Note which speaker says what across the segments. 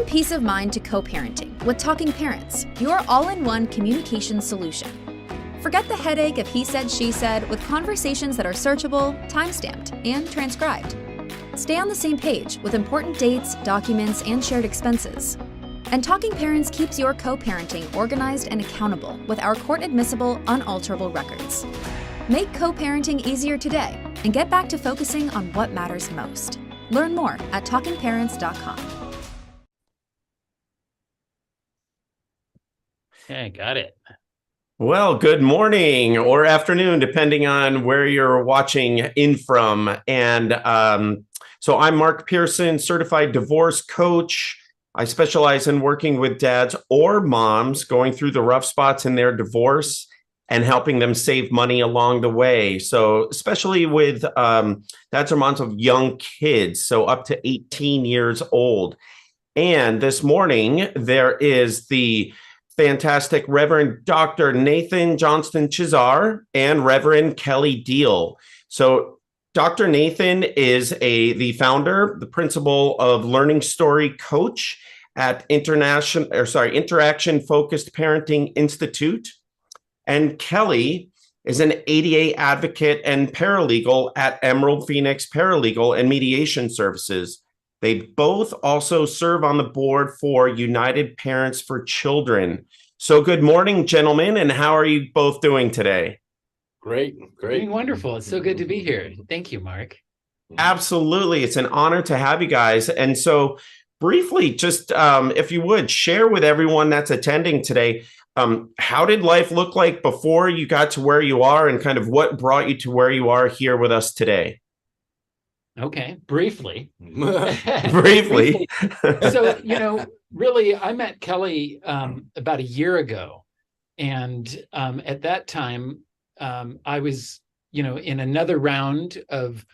Speaker 1: Bring peace of mind to co-parenting with Talking Parents, your all-in-one communication solution. Forget the headache of he said, she said with conversations that are searchable, time-stamped, and transcribed. Stay on the same page with important dates, documents, and shared expenses. And Talking Parents keeps your co-parenting organized and accountable with our court-admissible, unalterable records. Make co-parenting easier today and get back to focusing on what matters most. Learn more at talkingparents.com.
Speaker 2: Okay, got it.
Speaker 3: Well, good morning or afternoon, depending on where you're watching in from. And so I'm Mark Pearson, certified divorce coach. I specialize in working with dads or moms going through the rough spots in their divorce and helping them save money along the way. So especially with dads or moms of young kids, so up to 18 years old. And this morning, there is the fantastic Reverend Dr. Nathan Johnston-Chiszar and Reverend Kelly Deal. So Dr. Nathan is the founder, the principal of Learning Story Coach at Interaction Focused Parenting Institute. And Kelly is an ADA advocate and paralegal at Emerald Phoenix Paralegal and Mediation Services. They both also serve on the board for United Parents for Children. So good morning, gentlemen, and how are you both doing today?
Speaker 4: Great.
Speaker 2: Doing wonderful. It's so good to be here. Thank you, Mark.
Speaker 3: Absolutely. It's an honor to have you guys. And so briefly, just if you would, share with everyone that's attending today, how did life look like before you got to where you are and kind of what brought you to where you are here with us today?
Speaker 2: Okay, briefly.
Speaker 3: Briefly.
Speaker 2: So, really, I met Kelly about a year ago. And at that time, I was, in another round of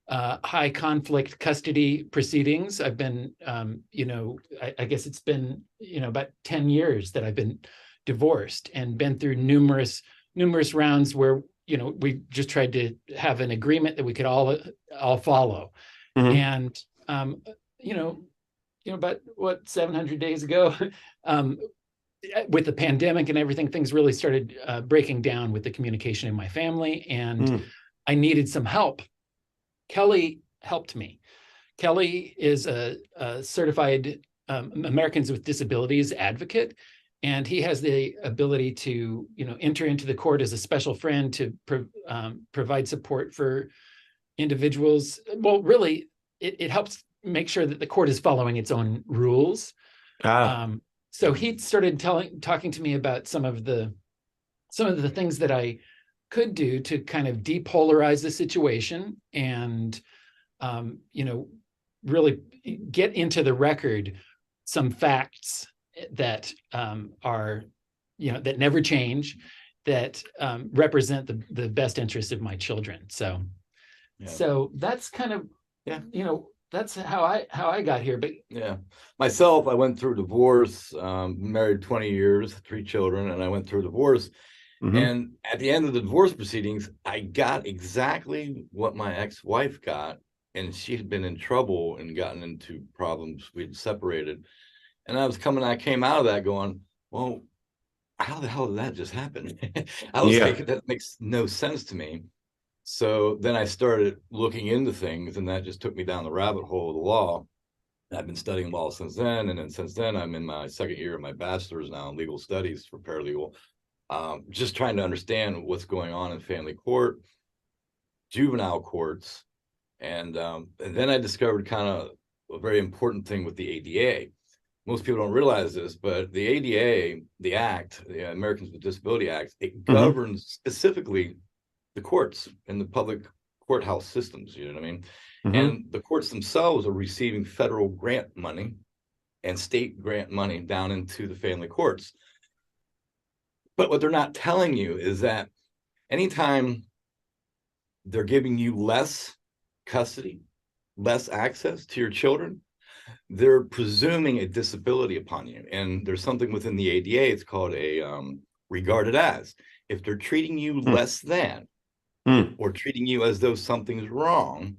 Speaker 2: high conflict custody proceedings. I've been, I guess it's been, about 10 years that I've been divorced and been through numerous rounds where we just tried to have an agreement that we could all follow. Mm-hmm. And, about 700 days ago, with the pandemic and everything, things really started breaking down with the communication in my family, and I needed some help. Kelly helped me. Kelly is a certified Americans with Disabilities advocate. And he has the ability to, enter into the court as a special friend to provide support for individuals. Well, really, it helps make sure that the court is following its own rules. So he started talking to me about some of the things that I could do to kind of depolarize the situation and, really get into the record some facts that are, that never change, that represent the best interest of my children. So, So that's kind of, that's how I got here. But
Speaker 4: myself, I went through divorce, married 20 years, 3 children, and I went through divorce. Mm-hmm. And at the end of the divorce proceedings, I got exactly what my ex-wife got, and she had been in trouble and gotten into problems. We'd separated. And I came out of that going, well, how the hell did that just happen? I was thinking that makes no sense to me. So then I started looking into things, and that just took me down the rabbit hole of the law. I've been studying law since then. And then since then, I'm in my second year of my bachelor's now in legal studies for paralegal, just trying to understand what's going on in family court, juvenile courts. And then I discovered kind of a very important thing with the ADA. Most people don't realize this, but the ADA, the Act, the Americans with Disability Act, it governs specifically the courts and the public courthouse systems, you know what I mean? Mm-hmm. And the courts themselves are receiving federal grant money and state grant money down into the family courts. But what they're not telling you is that anytime they're giving you less custody, less access to your children, they're presuming a disability upon you. And there's something within the ADA, it's called a regarded as. If they're treating you less than or treating you as though something's wrong,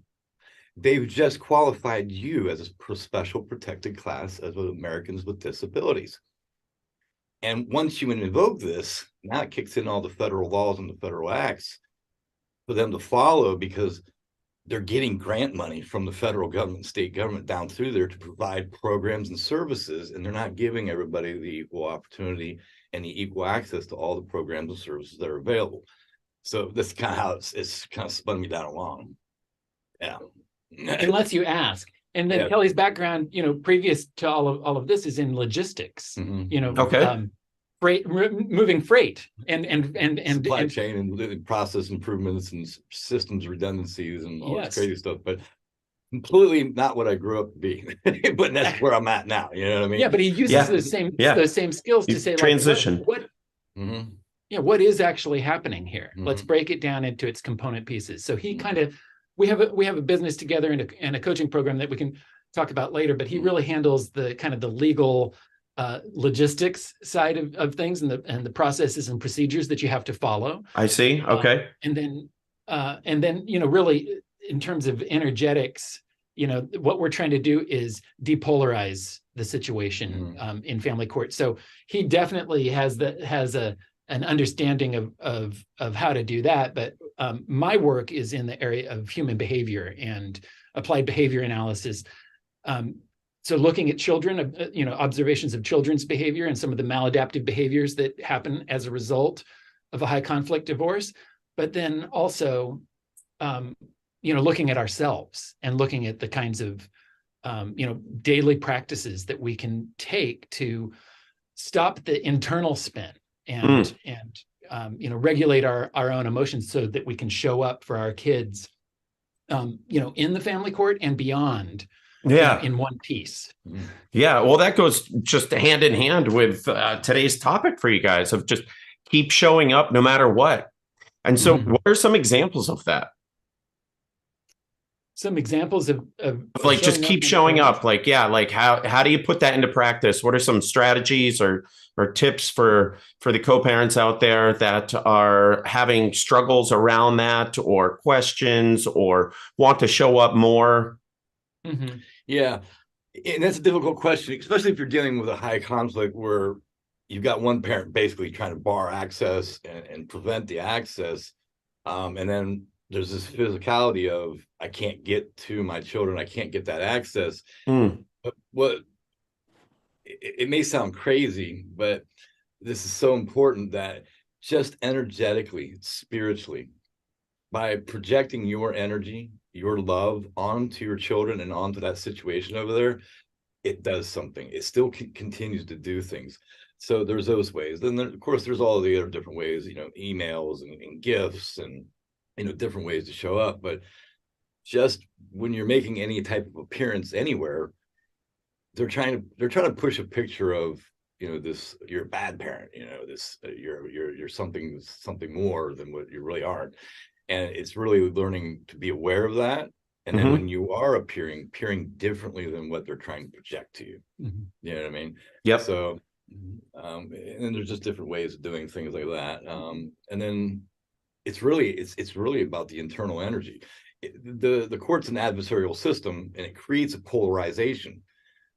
Speaker 4: they've just qualified you as a special protected class as Americans with disabilities. And once you invoke this, now it kicks in all the federal laws and the federal acts for them to follow, because they're getting grant money from the federal government, state government down through there to provide programs and services, and they're not giving everybody the equal opportunity and the equal access to all the programs and services that are available. So that's kind of how it's kind of spun me down along. Yeah.
Speaker 2: Unless you ask. And then Kelly's background, previous to all of this, is in logistics.
Speaker 3: Okay.
Speaker 2: Moving freight and
Speaker 4: supply chain and process improvements and systems redundancies and all this crazy stuff. But completely not what I grew up to be. But that's where I'm at now. You know what I mean?
Speaker 2: Yeah, but he uses those same skills to say,
Speaker 3: transition.
Speaker 2: What what is actually happening here? Let's break it down into its component pieces. So he kind of, we have a business together and a coaching program that we can talk about later, but he really handles the kind of the legal logistics side of things and the processes and procedures that you have to follow.
Speaker 3: I see. Okay.
Speaker 2: And then really in terms of energetics, what we're trying to do is depolarize the situation in family court. So he definitely has an understanding of how to do that. But my work is in the area of human behavior and applied behavior analysis. So looking at children, observations of children's behavior and some of the maladaptive behaviors that happen as a result of a high conflict divorce, but then also, looking at ourselves and looking at the kinds of, daily practices that we can take to stop the internal spin and regulate our own emotions so that we can show up for our kids, in the family court and beyond. In one piece.
Speaker 3: Yeah. Well, that goes just hand in hand with today's topic for you guys of just keep showing up no matter what. And so what are some examples of that?
Speaker 2: Some examples of
Speaker 3: like just keep showing up. Like how do you put that into practice? What are some strategies or tips for the co-parents out there that are having struggles around that or questions or want to show up more?
Speaker 4: Yeah, and that's a difficult question, especially if you're dealing with a high conflict where you've got one parent basically trying to bar access and prevent the access, and then there's this physicality of I can't get to my children, I can't get that access. But it may sound crazy, but this is so important that just energetically, spiritually, by projecting your energy, your love onto your children and onto that situation over there, it does something. It still continues to do things. So there's those ways. Then of course, there's all the other different ways, emails and gifts and, different ways to show up. But just when you're making any type of appearance anywhere, they're trying to push a picture of, this, you're a bad parent, this, you're something more than what you really aren't. And it's really learning to be aware of that. And then when you are appearing differently than what they're trying to project to you, you know what I mean?
Speaker 3: Yep.
Speaker 4: So, and then there's just different ways of doing things like that. And then it's really about the internal energy. The court's an adversarial system, and it creates a polarization.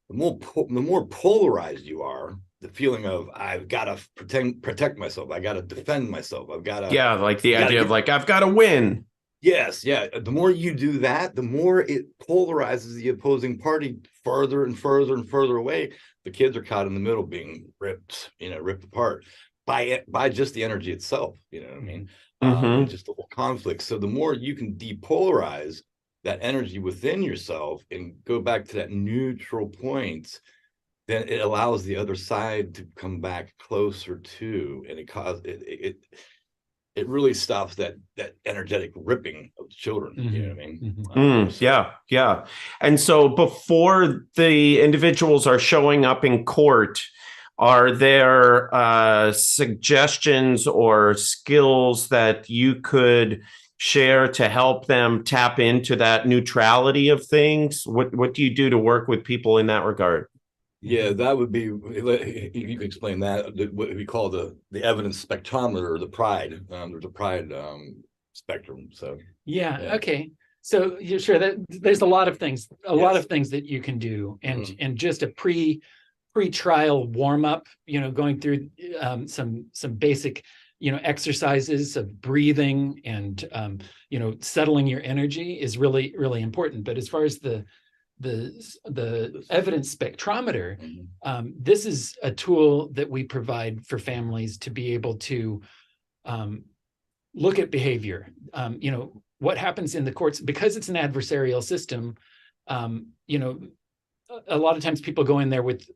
Speaker 4: The more polarized you are, the feeling of I've got to protect myself, I got to defend myself, I've got to
Speaker 3: like the idea of I've got to win.
Speaker 4: Yes, yeah. The more you do that, the more it polarizes the opposing party further and further and further away. The kids are caught in the middle, being ripped apart by just the energy itself. You know what I mean? Just the whole conflict. So the more you can depolarize that energy within yourself and go back to that neutral point, then it allows the other side to come back closer to, and it really stops that energetic ripping of children. You know what I mean?
Speaker 3: Yeah. And so before the individuals are showing up in court, are there suggestions or skills that you could share to help them tap into that neutrality of things? What do you do to work with people in that regard?
Speaker 4: Yeah, that would be, you can explain that, what we call the evidence spectrometer, or the PRIDE. There's a PRIDE spectrum. So
Speaker 2: okay. So you're sure that there's a lot of things that you can do, and just a pre-trial warm up, going through some basic, exercises of breathing and settling your energy is really, really important. But as far as the evidence spectrometer, this is a tool that we provide for families to be able to look at behavior. What happens in the courts, because it's an adversarial system. A lot of times people go in there with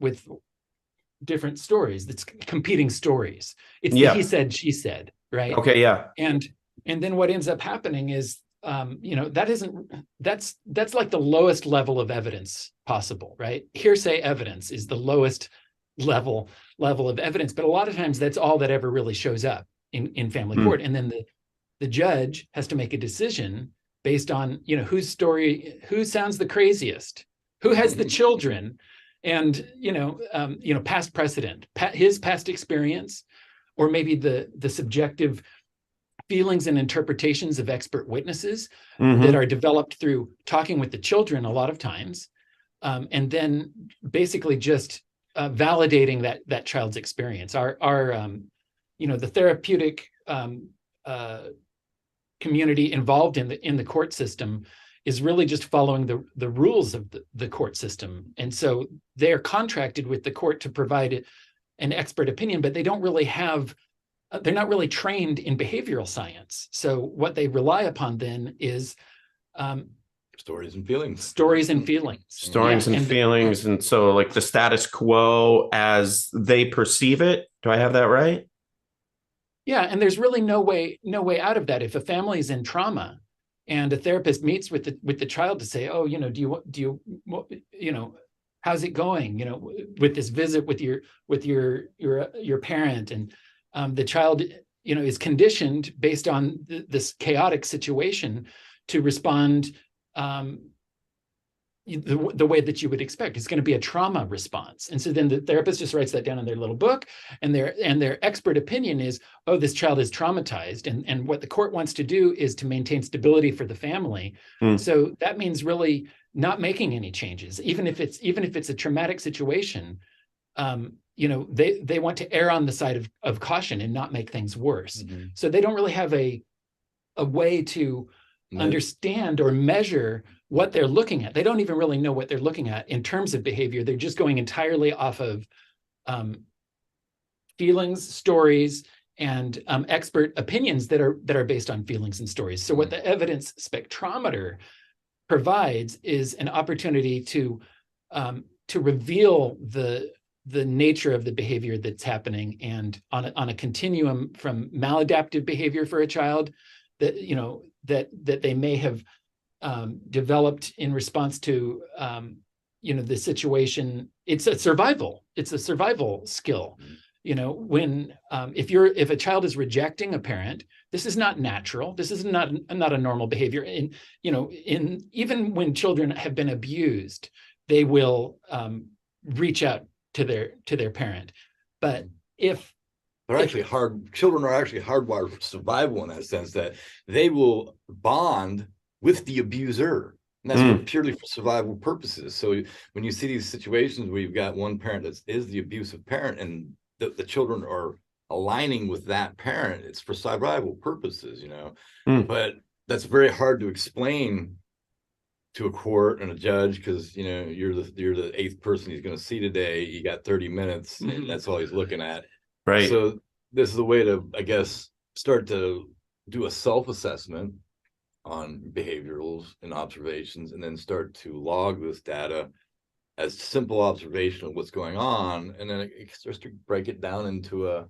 Speaker 2: different stories. It's competing stories. It's the he said, she said, right?
Speaker 3: Okay, yeah.
Speaker 2: And then what ends up happening is, that's like the lowest level of evidence possible, right? Hearsay evidence is the lowest level of evidence, but a lot of times that's all that ever really shows up in family court. And then the judge has to make a decision based on, whose story, who sounds the craziest, who has the children, and past precedent, his past experience, or maybe the subjective feelings and interpretations of expert witnesses that are developed through talking with the children a lot of times, and then basically just validating that child's experience. Our the therapeutic community involved in the court system is really just following the rules of the court system. And so they're contracted with the court to provide an expert opinion, but they don't really they're not really trained in behavioral science. So what they rely upon then is
Speaker 4: stories and feelings.
Speaker 3: Stories and feelings. And so like the status quo as they perceive it. Do I have that right?
Speaker 2: Yeah. And there's really no way out of that. If a family is in trauma, and a therapist meets with the child to say, oh, do you how's it going? With this visit with your parent, and the child, is conditioned based on this chaotic situation to respond the way that you would expect. It's going to be a trauma response. And so then the therapist just writes that down in their little book, and their expert opinion is, oh, this child is traumatized. And what the court wants to do is to maintain stability for the family. So that means really not making any changes, even if it's a traumatic situation. They want to err on the side of caution and not make things worse. So they don't really have a way to understand or measure what they're looking at. They don't even really know what they're looking at in terms of behavior. They're just going entirely off of feelings, stories, and expert opinions that are based on feelings and stories. So what the evidence spectrometer provides is an opportunity to reveal the nature of the behavior that's happening, and on a continuum from maladaptive behavior for a child that that they may have developed in response to the situation. It's a survival skill. When if a child is rejecting a parent, this is not natural. This is not a normal behavior. And even when children have been abused, they will reach out to their parent. But
Speaker 4: children are actually hardwired for survival, in that sense that they will bond with the abuser. And that's purely for survival purposes. So when you see these situations where you've got one parent that is the abusive parent, and the children are aligning with that parent, it's for survival purposes, But that's very hard to explain to a court and a judge, because you're the eighth person he's going to see today. You got 30 minutes, and that's all he's looking at.
Speaker 3: Right.
Speaker 4: So this is a way to, I guess, start to do a self-assessment on behaviorals and observations, and then start to log this data as simple observation of what's going on, and then it starts to break it down into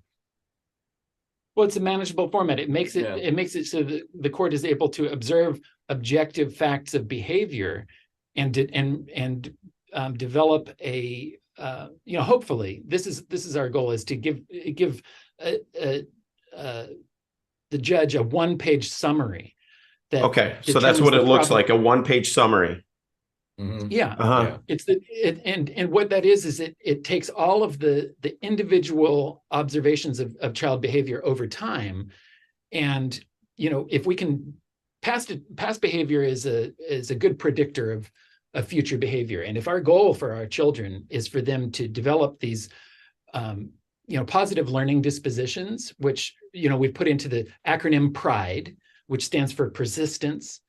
Speaker 2: it's a manageable format. It makes it so that the court is able to observe objective facts of behavior and develop a hopefully this is our goal, is to give the judge a one-page summary.
Speaker 3: So that's what it looks like, a one-page summary.
Speaker 2: Yeah. It's and what that is it takes all of the individual observations of child behavior over time, and if we can past behavior is a good predictor of future behavior. And if our goal for our children is for them to develop these positive learning dispositions, which we've put into the acronym PRIDE, which stands for persistence,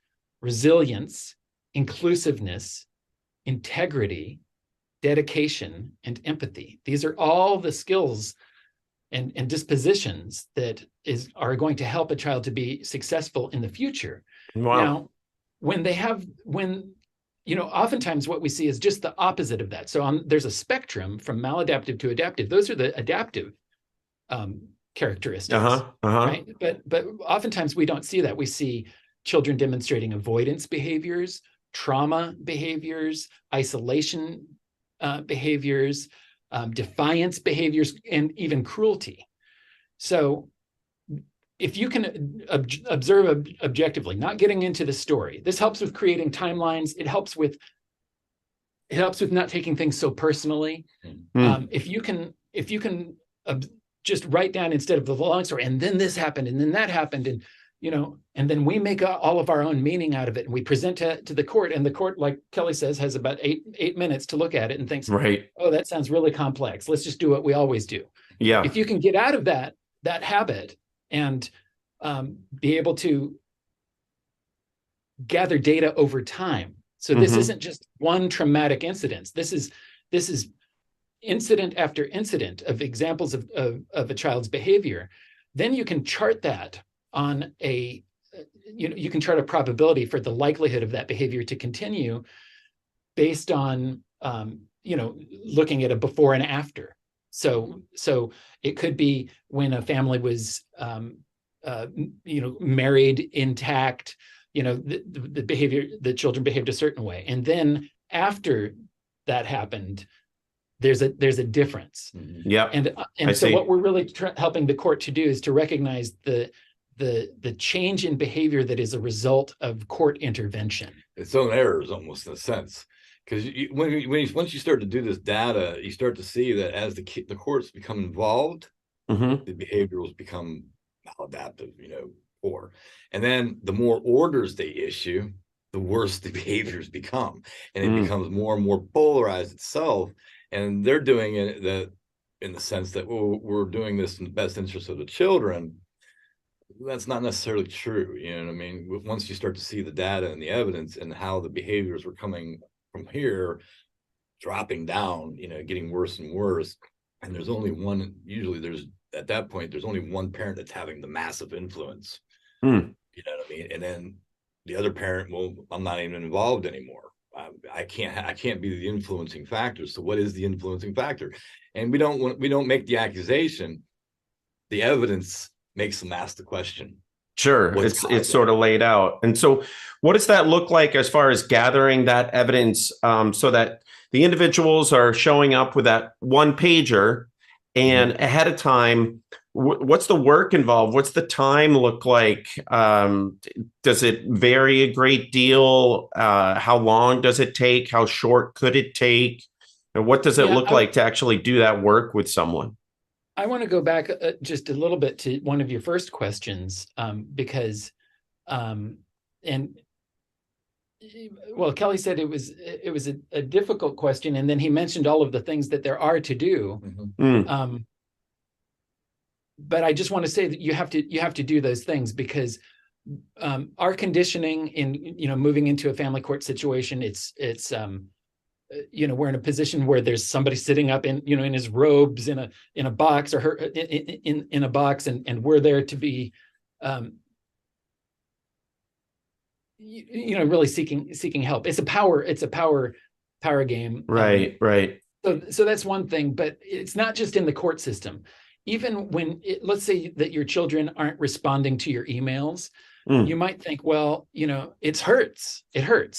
Speaker 2: resilience, inclusiveness, integrity, dedication, and empathy. These are all the skills and dispositions that are going to help a child to be successful in the future.
Speaker 3: Wow.
Speaker 2: Now, oftentimes what we see is just the opposite of that. So there's a spectrum from maladaptive to adaptive. Those are the adaptive characteristics, right? But oftentimes we don't see that. We see children demonstrating avoidance behaviors, trauma behaviors, isolation behaviors, defiance behaviors, and even cruelty. So if you can observe objectively, not getting into the story, this helps with creating timelines. It helps with not taking things so personally. If you can just write down, instead of the long story, and then this happened, and then that happened, and and then we make all of our own meaning out of it, and we present to the court, and the court, like Kelly says, has about eight minutes to look at it and thinks,
Speaker 3: right,
Speaker 2: oh, that sounds really complex. Let's just do what we always do.
Speaker 3: Yeah.
Speaker 2: If you can get out of that habit and be able to gather data over time. So this isn't just one traumatic incident. This is incident after incident of examples of a child's behavior. Then you can chart that on you can chart a probability for the likelihood of that behavior to continue based on looking at a before and after. So it could be when a family was married intact, the children behaved a certain way, and then after that happened, there's a difference.
Speaker 3: Yeah.
Speaker 2: And so what we're really helping the court to do is to recognize the change in behavior that is a result of court intervention.
Speaker 4: Its own errors, almost, in a sense. Because once you start to do this data, you start to see that as the courts become involved, the behaviorals become maladaptive, poor. And then the more orders they issue, the worse the behaviors become. And it becomes more and more polarized itself. And they're doing it in the sense that, well, we're doing this in the best interest of the children. That's not necessarily true. You know what I mean? Once you start to see the data and the evidence and how the behaviors were coming from here, dropping down, getting worse and worse. And there's only one, usually at that point, there's only one parent that's having the massive influence. You know what I mean? And then the other parent, well, I'm not even involved anymore. I can't be the influencing factor. So what is the influencing factor? And we don't make the accusation. The evidence makes them ask the question.
Speaker 3: Sure, it's sort of laid out. And so what does that look like as far as gathering that evidence, so that the individuals are showing up with that one pager, and ahead of time, what's the work involved? What's the time look like? Does it vary a great deal? How long does it take? How short could it take? And what does it look like to actually do that work with someone?
Speaker 2: I want to go back just a little bit to one of your first questions, because, Kelly said it was a difficult question, and then he mentioned all of the things that there are to do. But I just want to say that you have to do those things, because our conditioning in moving into a family court situation, we're in a position where there's somebody sitting up in his robes in a box, or her in a box, and we're there to be really seeking help. It's a power game.
Speaker 3: Right.
Speaker 2: So that's one thing, but it's not just in the court system. Even when let's say that your children aren't responding to your emails, you might think, well, it hurts,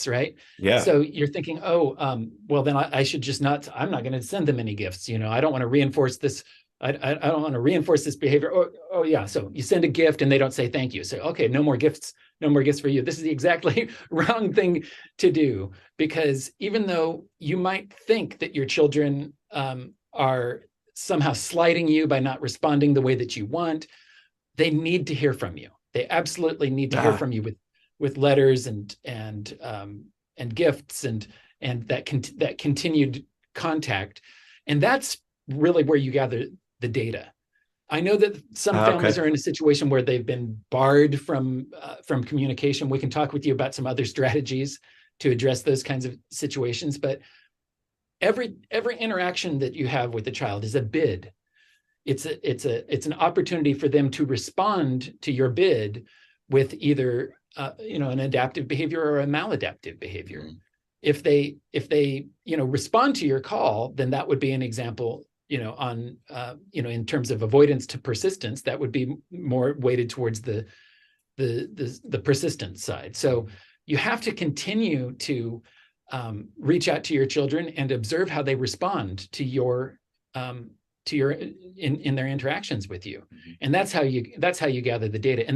Speaker 2: right?
Speaker 3: Yeah.
Speaker 2: So you're thinking, well, then I should just not, I'm not going to send them any gifts. I don't want to reinforce this. I don't want to reinforce this behavior. Oh yeah. So you send a gift and they don't say thank you. So, okay, no more gifts for you. This is the exactly wrong thing to do, because even though you might think that your children are somehow slighting you by not responding the way that you want, they need to hear from you. They absolutely need to hear from you letters and gifts and that continued contact. And that's really where you gather the data. I know that some families are in a situation where they've been barred from communication. We can talk with you about some other strategies to address those kinds of situations, but every interaction that you have with a child is a bid. It's an opportunity for them to respond to your bid with either an adaptive behavior or a maladaptive behavior. Mm-hmm. If they respond to your call, then that would be an example, in terms of avoidance to persistence, that would be more weighted towards the persistence side. So you have to continue to reach out to your children and observe how they respond to your in their interactions with you. Mm-hmm. And that's how you gather the data. And then